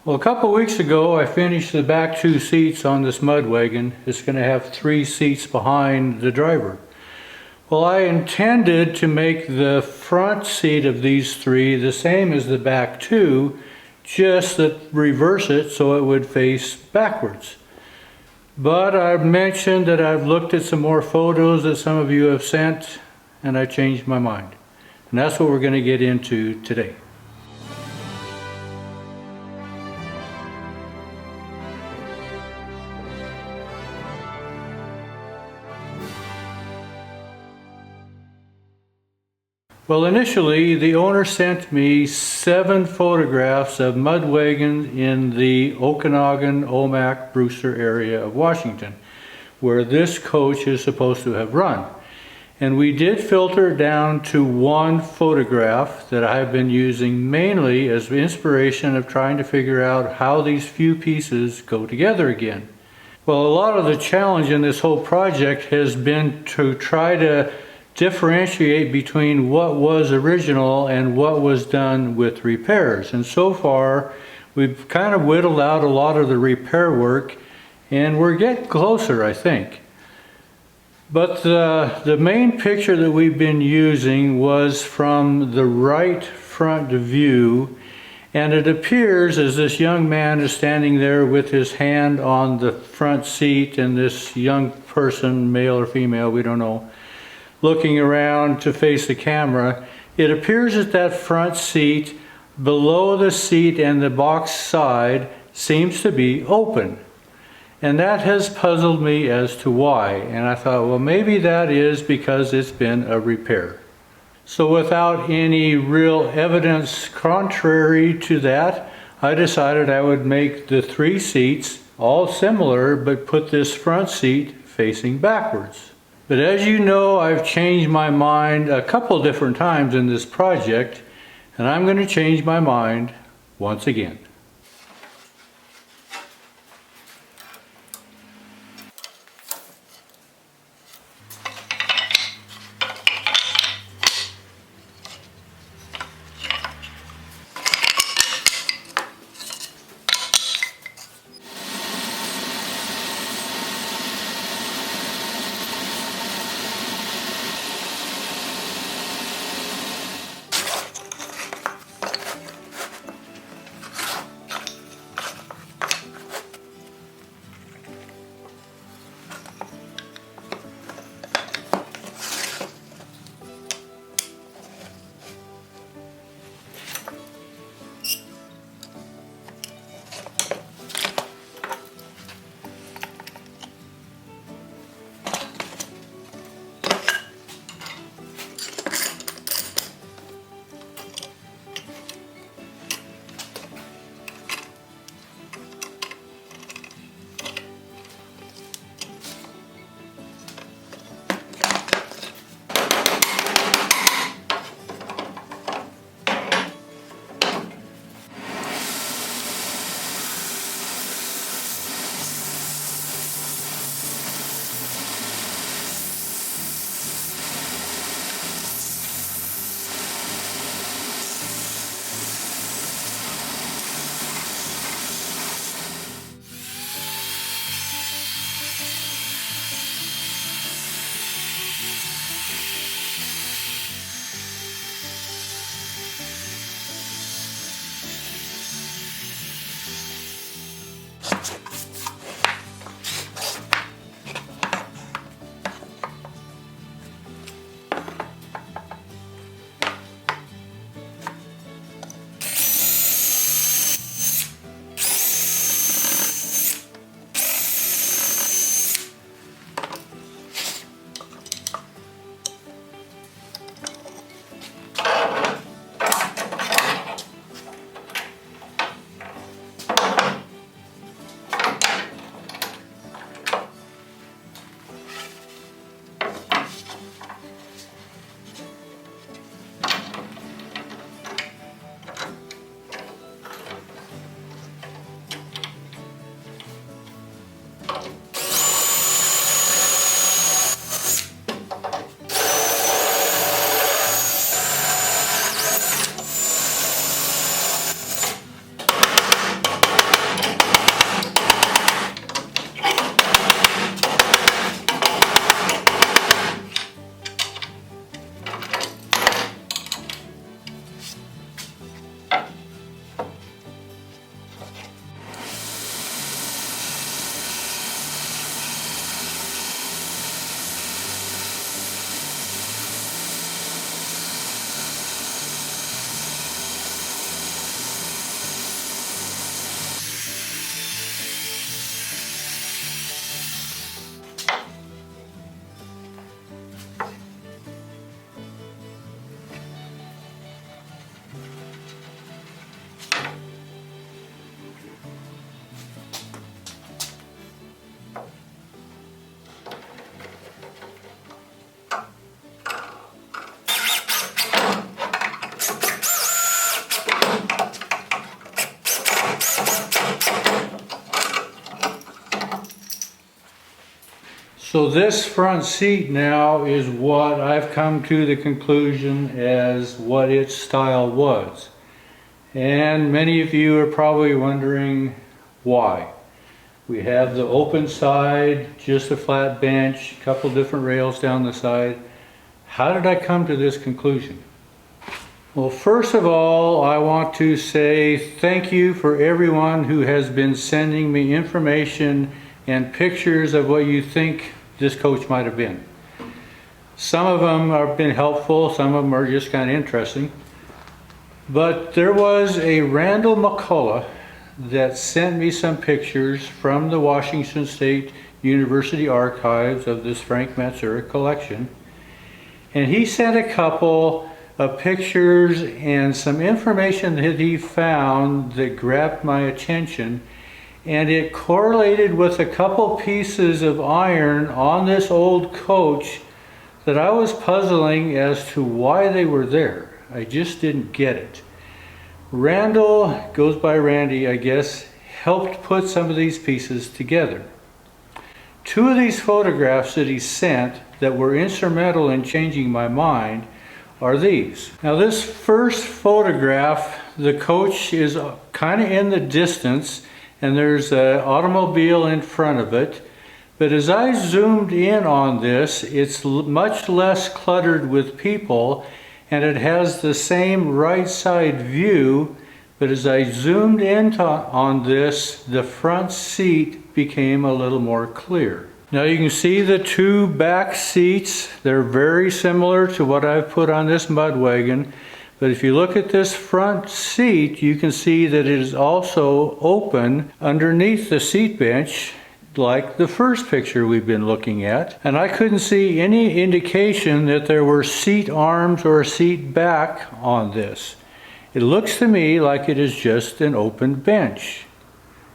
Well, a couple weeks ago I finished the back two seats on this mud wagon. It's going to have 3 seats behind the driver. Well, I intended to make the front seat of these 3 the same as the back 2, just that reverse it so it would face backwards. But I've mentioned that I've looked at some more photos that some of you have sent, and I changed my mind. And that's what we're going to get into today. Well, initially, the owner sent me 7 photographs of mud wagons in the Okanagan, Omak, Brewster area of Washington, where this coach is supposed to have run. And we did filter down to 1 photograph that I've been using mainly as inspiration of trying to figure out how these few pieces go together again. Well, a lot of the challenge in this whole project has been to try to differentiate between what was original and what was done with repairs. And so far, we've kind of whittled out a lot of the repair work, and we're getting closer, I think. But the main picture that we've been using was from the right front view, and it appears as this young man is standing there with his hand on the front seat, and this young person, male or female, we don't know, looking around to face the camera. It appears that that front seat below the seat and the box side seems to be open. And that has puzzled me as to why. And I thought, well, maybe that is because it's been a repair. So without any real evidence contrary to that, I decided I would make the 3 seats all similar, but put this front seat facing backwards. But as you know, I've changed my mind a couple different times in this project, and I'm going to change my mind once again. So this front seat now is what I've come to the conclusion as what its style was. And many of you are probably wondering why. We have the open side, just a flat bench, a couple different rails down the side. How did I come to this conclusion? Well, first of all, I want to say thank you for everyone who has been sending me information and pictures of what you think this coach might have been. Some of them have been helpful, some of them are just kind of interesting. But there was a Randall McCullough that sent me some pictures from the Washington State University archives of this Frank Matsura collection. And he sent a couple of pictures and some information that he found that grabbed my attention, and it correlated with a couple pieces of iron on this old coach that I was puzzling as to why they were there. I just didn't get it. Randall, goes by Randy I guess, helped put some of these pieces together. Two of these photographs that he sent that were instrumental in changing my mind are these. Now this first photograph, the coach is kind of in the distance and there's an automobile in front of it. But as I zoomed in on this, it's much less cluttered with people and it has the same right side view. But as I zoomed in on this, the front seat became a little more clear. Now you can see the two back seats. They're very similar to what I've put on this mud wagon. But if you look at this front seat, you can see that it is also open underneath the seat bench, like the first picture we've been looking at. And I couldn't see any indication that there were seat arms or a seat back on this. It looks to me like it is just an open bench.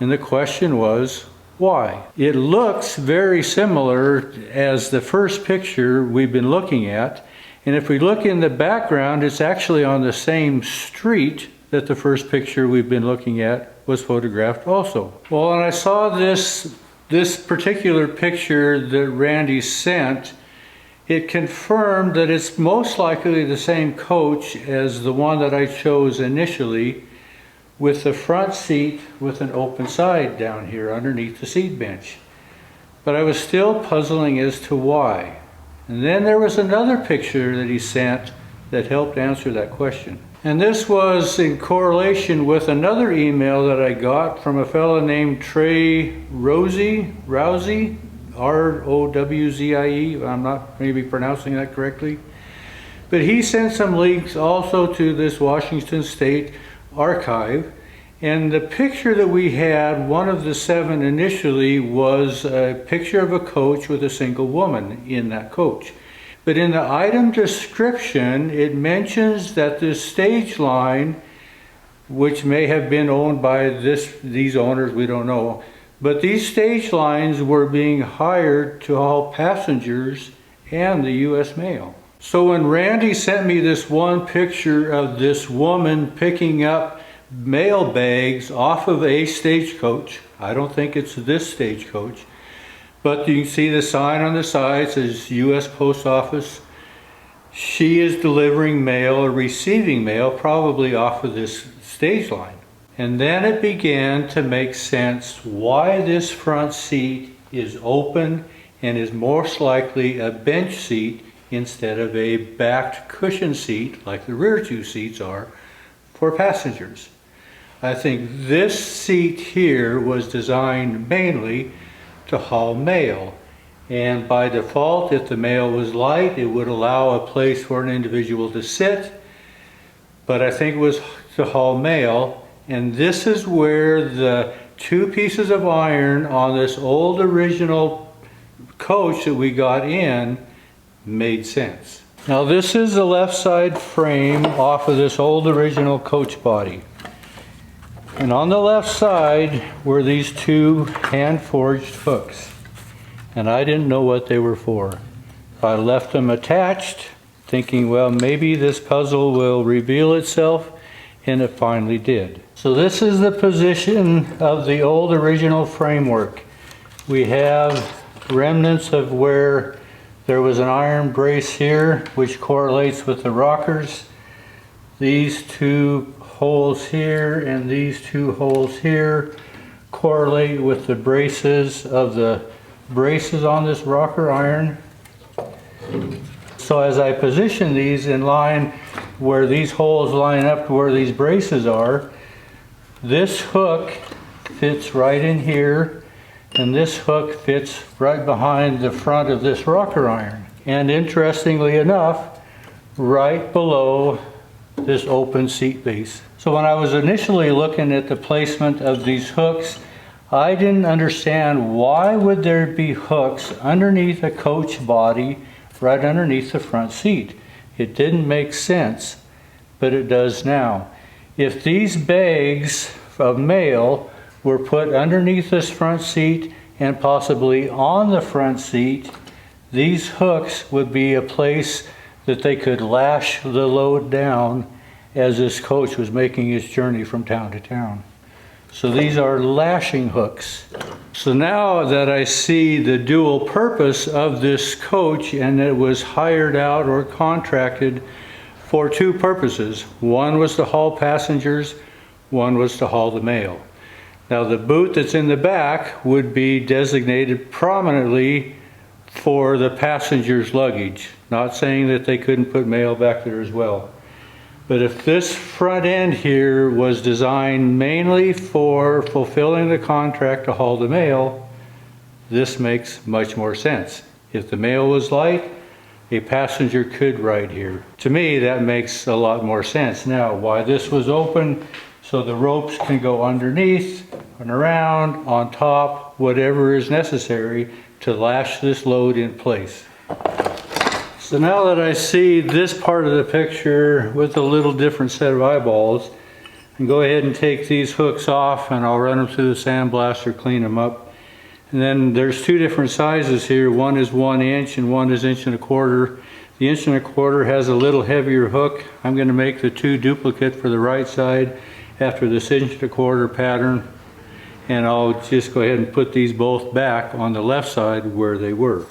And the question was, why? It looks very similar as the first picture we've been looking at. And if we look in the background, it's actually on the same street that the first picture we've been looking at was photographed also. Well, when I saw this particular picture that Randy sent, it confirmed that it's most likely the same coach as the one that I chose initially, with the front seat with an open side down here underneath the seat bench. But I was still puzzling as to why. And then there was another picture that he sent that helped answer that question. And this was in correlation with another email that I got from a fellow named Trey Rosie, R-O-W-Z-I-E. I'm not maybe pronouncing that correctly. But he sent some links also to this Washington State archive. And the picture that we had, one of the 7 initially, was a picture of a coach with a single woman in that coach. But in the item description, it mentions that this stage line, which may have been owned by these owners, we don't know, but these stage lines were being hired to haul passengers and the U.S. mail. So when Randy sent me this one picture of this woman picking up mail bags off of a stagecoach, I don't think it's this stagecoach, but you can see the sign on the side says U.S. Post Office. She is delivering mail or receiving mail probably off of this stage line. And then it began to make sense why this front seat is open and is most likely a bench seat instead of a backed cushion seat like the rear 2 seats are for passengers. I think this seat here was designed mainly to haul mail, and by default, if the mail was light, it would allow a place for an individual to sit, but I think it was to haul mail. And this is where the 2 pieces of iron on this old original coach that we got in made sense. Now this is the left side frame off of this old original coach body. And on the left side were these 2 hand-forged hooks. And I didn't know what they were for. I left them attached, thinking, well, maybe this puzzle will reveal itself, and it finally did. So this is the position of the old original framework. We have remnants of where there was an iron brace here, which correlates with the rockers. These two holes here and these two holes here correlate with the braces of the braces on this rocker iron. So as I position these in line where these holes line up to where these braces are, this hook fits right in here, and this hook fits right behind the front of this rocker iron. And interestingly enough, right below this open seat base. So when I was initially looking at the placement of these hooks, I didn't understand why would there be hooks underneath a coach body right underneath the front seat. It didn't make sense, but it does now. If these bags of mail were put underneath this front seat and possibly on the front seat, these hooks would be a place that they could lash the load down as this coach was making its journey from town to town. So these are lashing hooks. So now that I see the dual purpose of this coach, and it was hired out or contracted for two purposes. One was to haul passengers, one was to haul the mail. Now the boot that's in the back would be designated prominently for the passenger's luggage. Not saying that they couldn't put mail back there as well. But if this front end here was designed mainly for fulfilling the contract to haul the mail, this makes much more sense. If the mail was light, a passenger could ride here. To me, that makes a lot more sense. Now, why this was open, so the ropes can go underneath and around, on top, whatever is necessary to lash this load in place. So now that I see this part of the picture with a little different set of eyeballs, I can go ahead and take these hooks off and I'll run them through the sandblaster, clean them up. And then there's two different sizes here. One is 1 inch and one is 1 1/4 inches. The 1 1/4 inches has a little heavier hook. I'm going to make the two duplicate for the right side after this 1 1/4 inch pattern. And I'll just go ahead and put these both back on the left side where they were.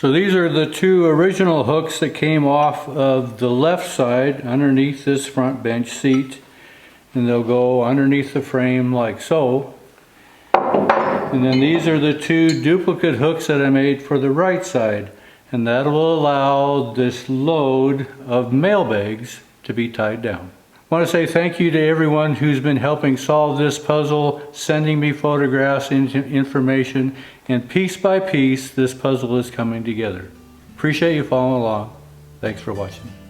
So these are the two original hooks that came off of the left side underneath this front bench seat, and they'll go underneath the frame like so. And then these are the two duplicate hooks that I made for the right side, and that will allow this load of mail bags to be tied down. I want to say thank you to everyone who's been helping solve this puzzle, sending me photographs and information, and piece by piece this puzzle is coming together. Appreciate you following along. Thanks for watching.